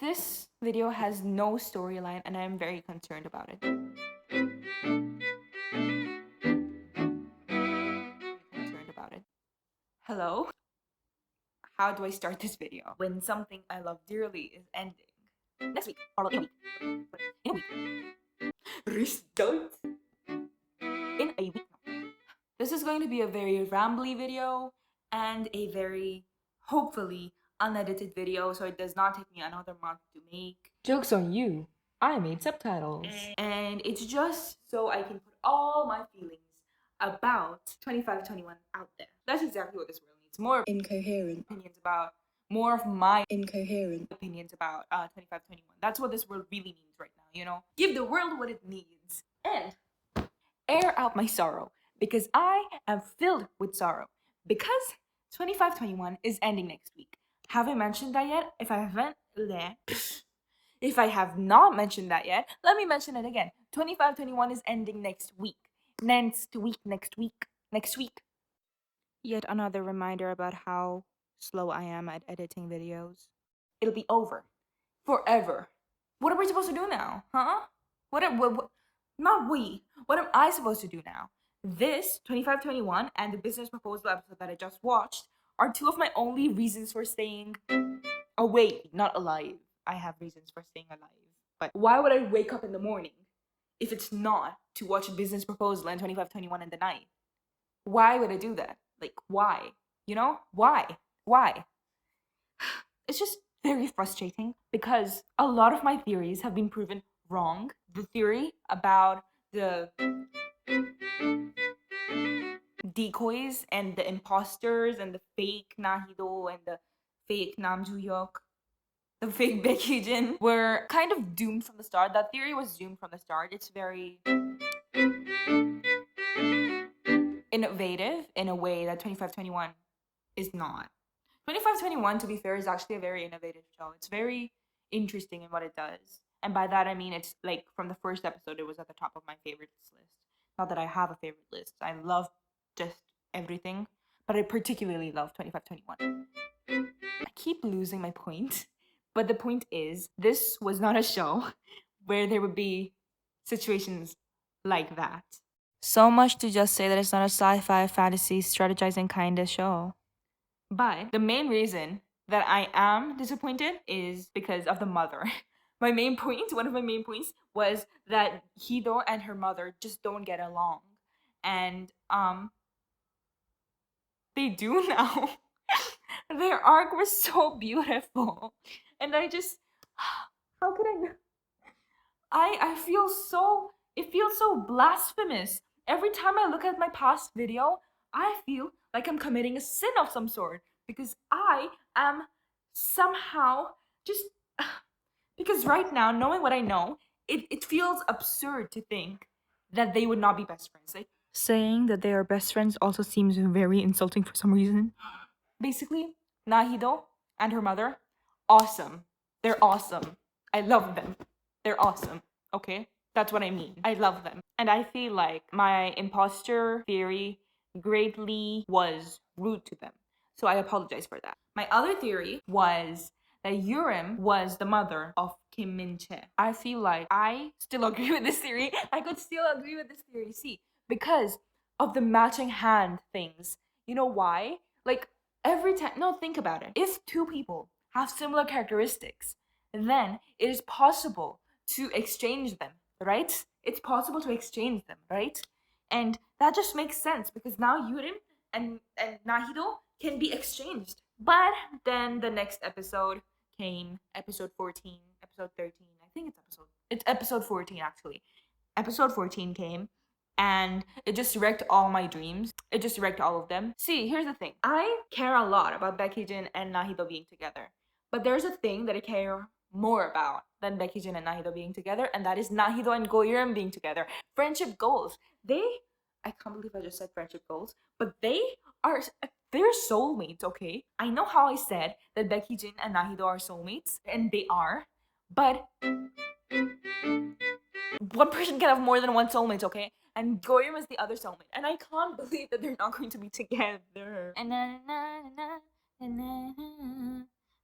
This video has no storyline and I'm very concerned about it. Hello? How do I start this video when something I love dearly is ending? Next week, or in a week. Restart in a week. This is going to be a very rambly video and a very, hopefully, unedited video, so it does not take me another month to make. Joke's on you. I made subtitles. And it's just so I can put all my feelings about 2521 out there. That's exactly what this world needs. More Incoherent. opinions about, more of my Incoherent. opinions about 2521. That's what this world really needs right now, you know? Give the world what it needs. And air out my sorrow, because I am filled with sorrow. Because 2521 is ending next week. Have I mentioned that yet? If I have not mentioned that yet, let me mention it again. 2521 is ending next week. Next week. Yet another reminder about how slow I am at editing videos. It'll be over. Forever. What are we supposed to do now? Huh? Not we. What am I supposed to do now? This, 2521, and the business proposal episode that I just watched are two of my only reasons for staying awake, not alive. I have reasons for staying alive. But why would I wake up in the morning if it's not to watch a business proposal and 2521 in the night? Why would I do that? Like, why? You know? Why? It's just very frustrating because a lot of my theories have been proven wrong. The theory about the decoys and the imposters and the fake Nahido and the fake Nam Joo-hyuk, the fake Baek Hee-jin were kind of doomed from the start. That theory was doomed from the start. It's very innovative in a way that 2521 is not. 2521, to be fair, is actually a very innovative show. It's very interesting in what it does. And by that I mean it's like from the first episode it was at the top of my favorites list. Not that I have a favorite list. I love just everything, but I particularly love 2521. I keep losing my point, but the point is this was not a show where there would be situations like that. So much to just say that it's not a sci-fi, fantasy, strategizing kind of show. But the main reason that I am disappointed is because of the mother. One of my main points was that Hido and her mother just don't get along. And they do now. Their arc was so beautiful. And I just, how could I feel so, it feels so blasphemous. Every time I look at my past video, I feel like I'm committing a sin of some sort because I am somehow just, because right now, knowing what I know, it feels absurd to think that they would not be best friends. Like, saying that they are best friends also seems very insulting for some reason. Basically, Nahido and her mother, awesome. They're awesome. I love them. They're awesome. Okay? That's what I mean. I love them. And I feel like my imposter theory greatly was rude to them. So I apologize for that. My other theory was that Yurim was the mother of Kim Min-che. I feel like I still agree with this theory. I could still agree with this theory. See, because of the matching hand things. You know why? Like, every time, no, think about it. If two people have similar characteristics, then it is possible to exchange them, right? It's possible to exchange them, right? And that just makes sense because now Yurim and Nahido can be exchanged. But then the next episode came, episode 14, episode 13, I think it's episode 14 actually. Episode 14 came and it just wrecked all my dreams. It just wrecked all of them. See, here's the thing. I care a lot about Baek Hee-jin and Nahido being together. But there's a thing that I care more about than Baek Hee-jin and Nahido being together, and that is Nahido and Go-yeon being together. Friendship goals. I can't believe I just said friendship goals, but they're soulmates, okay? I know how I said that Baek Hee-jin and Nahido are soulmates, and they are, but one person can have more than one soulmate, okay? And Goyim is the other soulmate. And I can't believe that they're not going to be together.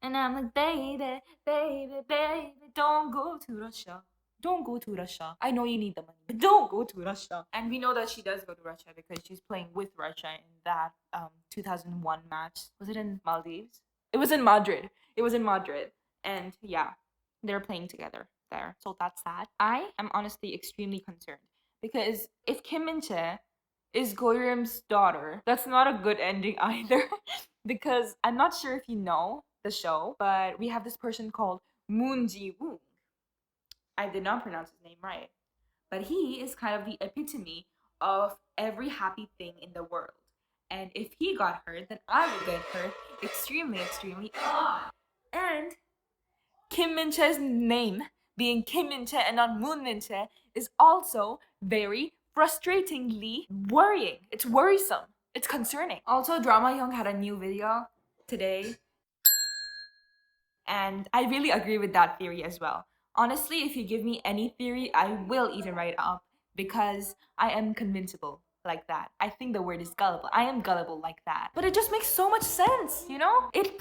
And I'm like, baby, baby, baby, don't go to Russia. Don't go to Russia. I know you need the money, but don't go to Russia. And we know that she does go to Russia because she's playing with Russia in that 2001 match. Was it in Maldives? It was in Madrid. It was in Madrid. And yeah, they're playing together there. So that's sad. I am honestly extremely concerned because if Kim Min Chae is Goyrim's daughter, that's not a good ending either. Because I'm not sure if you know the show, but we have this person called Moon Ji Woong. I did not pronounce his name right, but he is kind of the epitome of every happy thing in the world. And if he got hurt, then I would get hurt extremely, extremely a lot. And Kim Min Chae's name being Kim Min Chae and not Moon Min Chae is also very frustratingly worrying. It's worrisome. It's concerning. Also, Drama Young had a new video today, and I really agree with that theory as well. Honestly, if you give me any theory, I will even write it up because I am convincible like that. I think the word is gullible. I am gullible like that. But it just makes so much sense, you know? It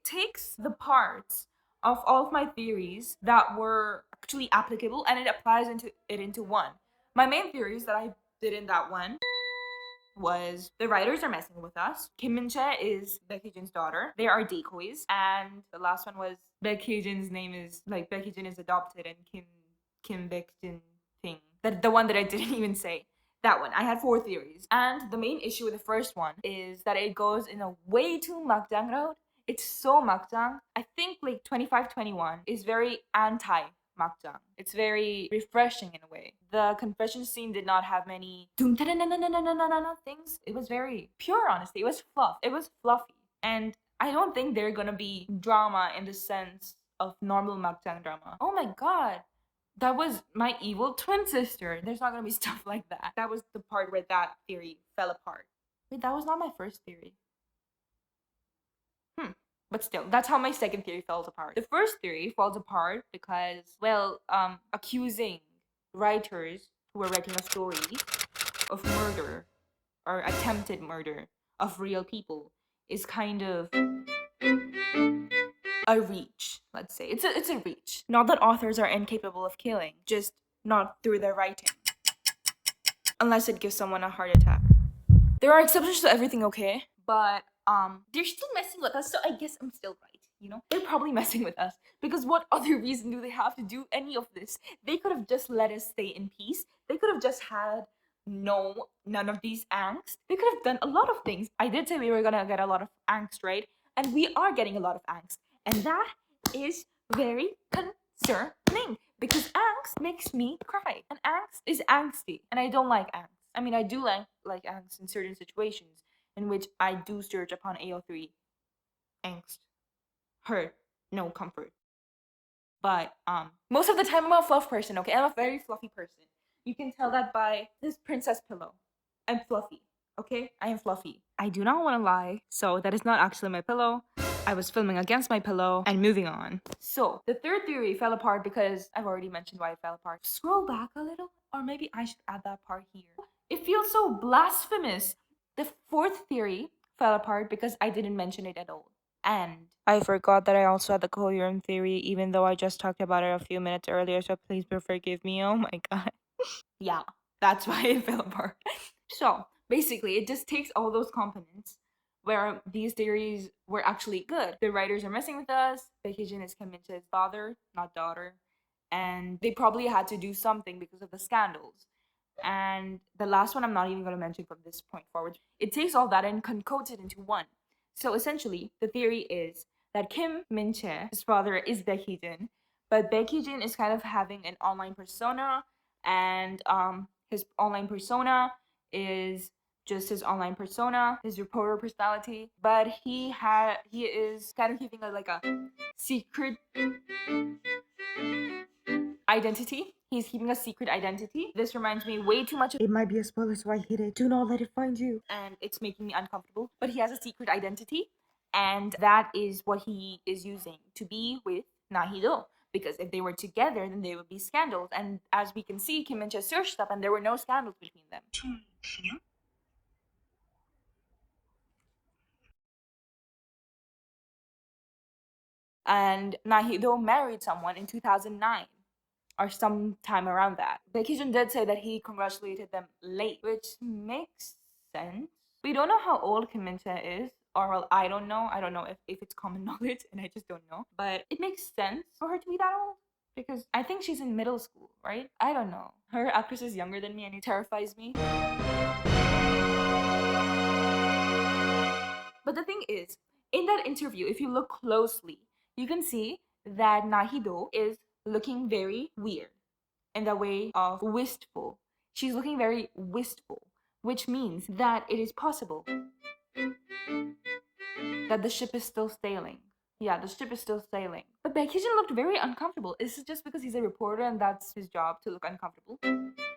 takes the parts of all of my theories that were actually applicable and it applies into one. My main theories that I did in that one was the writers are messing with us. Kim Min Chae is Becky Jin's daughter. They are decoys. And the last one was Becky Jin's name is like Becky Jin is adopted and Kim Beck Jin thing. The one that I didn't even say. That one. I had 4 theories. And the main issue with the first one is that it goes in a way too makjang route. It's so makjang. I think like 2521 is very anti makjang. It's very refreshing in a way. The confession scene did not have many things. It was very pure, honestly. It was fluff. It was fluffy. And I don't think they're gonna be drama in the sense of normal makjang drama. Oh my god. That was my evil twin sister. There's not gonna be stuff like that. That was the part where that theory fell apart. Wait, that was not my first theory. But still, that's how my second theory falls apart. The first theory falls apart because, well, accusing writers who are writing a story of murder or attempted murder of real people is kind of a reach, let's say. It's a reach. Not that authors are incapable of killing, just not through their writing. Unless it gives someone a heart attack. There are exceptions to everything, okay? But they're still messing with us, so I guess I'm still right, you know? They're probably messing with us because what other reason do they have to do any of this? They could have just let us stay in peace. They could have just had none of these angst. They could have done a lot of things. I did say we were gonna get a lot of angst, right? And we are getting a lot of angst. And that is very concerning because angst makes me cry. And angst is angsty. And I don't like angst. I mean, I do like angst in certain situations in which I do search upon AO3 angst, hurt, no comfort. But most of the time I'm a fluff person, okay? I'm a very fluffy person. You can tell that by this princess pillow. I'm fluffy, okay? I am fluffy. I do not want to lie, so that is not actually my pillow. I was filming against my pillow and moving on. So, the third theory fell apart because I've already mentioned why it fell apart. Scroll back a little, or maybe I should add that part here. It feels so blasphemous. The fourth theory fell apart because I didn't mention it at all. And I forgot that I also had the coherent theory, even though I just talked about it a few minutes earlier, so please forgive me. Oh my god. Yeah, that's why it fell apart. So, basically, it just takes all those components where these theories were actually good. The writers are messing with us. Baek Hee-jin is Kim Min Chae's father, not daughter. And they probably had to do something because of the scandals. And the last one I'm not even going to mention from this point forward. It takes all that and concodes it into one. So essentially, the theory is that Kim Min Chae, his father, is Baek Hee-jin, but Baek Hee-jin is kind of having an online persona, and his online persona is just his online persona, his reporter personality, but he is kind of keeping like a secret identity. He's keeping a secret identity. This reminds me way too much of. It might be a spoiler, so I hid it. Do not let it find you. And it's making me uncomfortable. But he has a secret identity, and that is what he is using to be with Nahido. Because if they were together, then there would be scandals. And as we can see, Kim and Cha searched up, and there were no scandals between them. and Nahido married someone in 2009 or sometime around that. Baekhyun did say that he congratulated them late, which makes sense. We don't know how old Kim Min-tae is, or well, I don't know. I don't know if it's common knowledge, and I just don't know. But it makes sense for her to be that old because I think she's in middle school, right? I don't know. Her actress is younger than me, and it terrifies me. But the thing is, in that interview, if you look closely, you can see that Nahido is looking very weird in the way of wistful. She's looking very wistful, which means that it is possible that the ship is still sailing. Yeah, the ship is still sailing. But Baekhyun looked very uncomfortable. Is it just because he's a reporter and that's his job to look uncomfortable?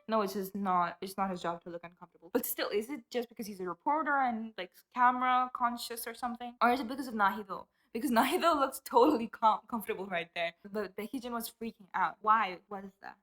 No, it's just not. It's not his job to look uncomfortable. But still, is it just because he's a reporter and like camera conscious or something, or is it because of Nahido? Because Nahido looks totally comfortable right there, but Baekhyun was freaking out. Why? What is that?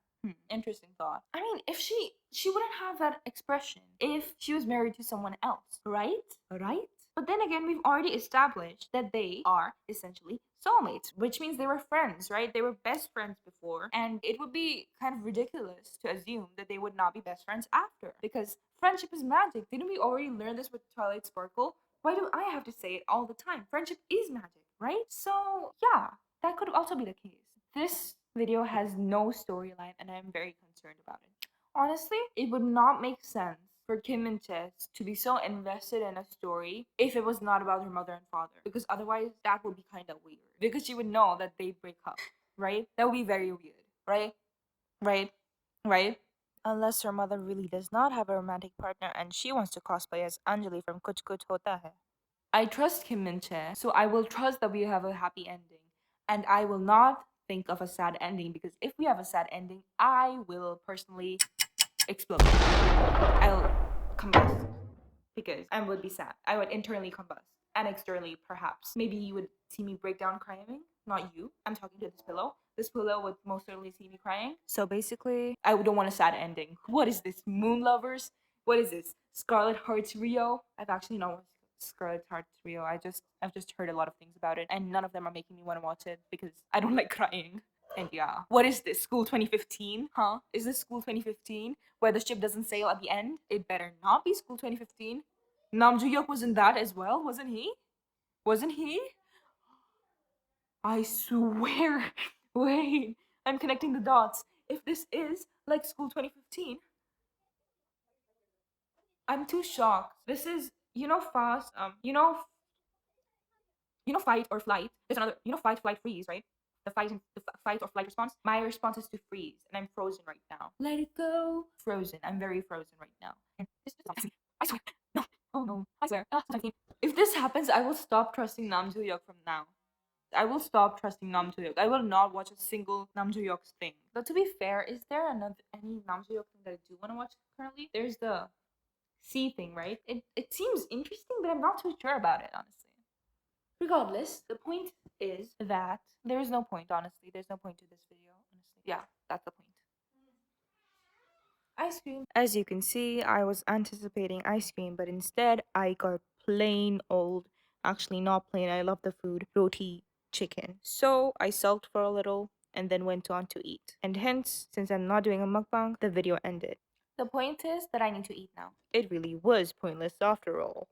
Interesting thought. I mean, if she wouldn't have that expression if she was married to someone else, right? Right? But then again, we've already established that they are essentially soulmates, which means they were friends, right? They were best friends before, and it would be kind of ridiculous to assume that they would not be best friends after, because friendship is magic. Didn't we already learn this with Twilight Sparkle? Why do I have to say it all the time? Friendship is magic, right? So, yeah, that could also be the case. This video has no storyline, and I'm very concerned about it. Honestly, it would not make sense for Kim and Chess to be so invested in a story if it was not about her mother and father, because otherwise that would be kind of weird. Because she would know that they break up, right? That would be very weird, right? Right? Right? Unless her mother really does not have a romantic partner and she wants to cosplay as Anjali from Kuch Kuch Hota Hai. I trust Kim Min Chae, so I will trust that we have a happy ending. And I will not think of a sad ending because if we have a sad ending, I will personally explode. I'll combust because I would be sad. I would internally combust and externally, perhaps. Maybe you would see me break down crying. Not you. I'm talking to this pillow. This pillow would most certainly see me crying. So basically, I don't want a sad ending. What is this? Moon Lovers? What is this? Scarlet Hearts Rio? I've actually not watched Scarlet Hearts Rio. I've just heard a lot of things about it, and none of them are making me want to watch it because I don't like crying. And yeah, what is this? School 2015? Huh? Is this School 2015 where the ship doesn't sail at the end? It better not be School 2015. Nam Joo-hyuk was in that as well, wasn't he? Wasn't he? I swear. Wait, I'm connecting the dots. If this is like School 2015, I'm too shocked. This is, fast. Fight or flight. There's another, fight, flight, freeze, right? The fight or flight response. My response is to freeze, and I'm frozen right now. Let it go. Frozen. I'm very frozen right now. I swear. No. Oh no. I swear. If this happens, I will stop trusting Nam Joo Hyuk from now. I will stop trusting Nam Joo Hyuk. I will not watch a single Nam Joo Hyuk's thing. But to be fair, is there any Nam Joo Hyuk thing that I do want to watch currently? There's the C thing, right? It seems interesting, but I'm not too sure about it, honestly. Regardless, the point is that there is no point, honestly. There's no point to this video, honestly. Yeah, that's the point. Ice cream. As you can see, I was anticipating ice cream, but instead I got plain old, actually not plain, I love the food, roti chicken. So I sulked for a little and then went on to eat. And hence, since I'm not doing a mukbang, the video ended. The point is that I need to eat now. It really was pointless after all.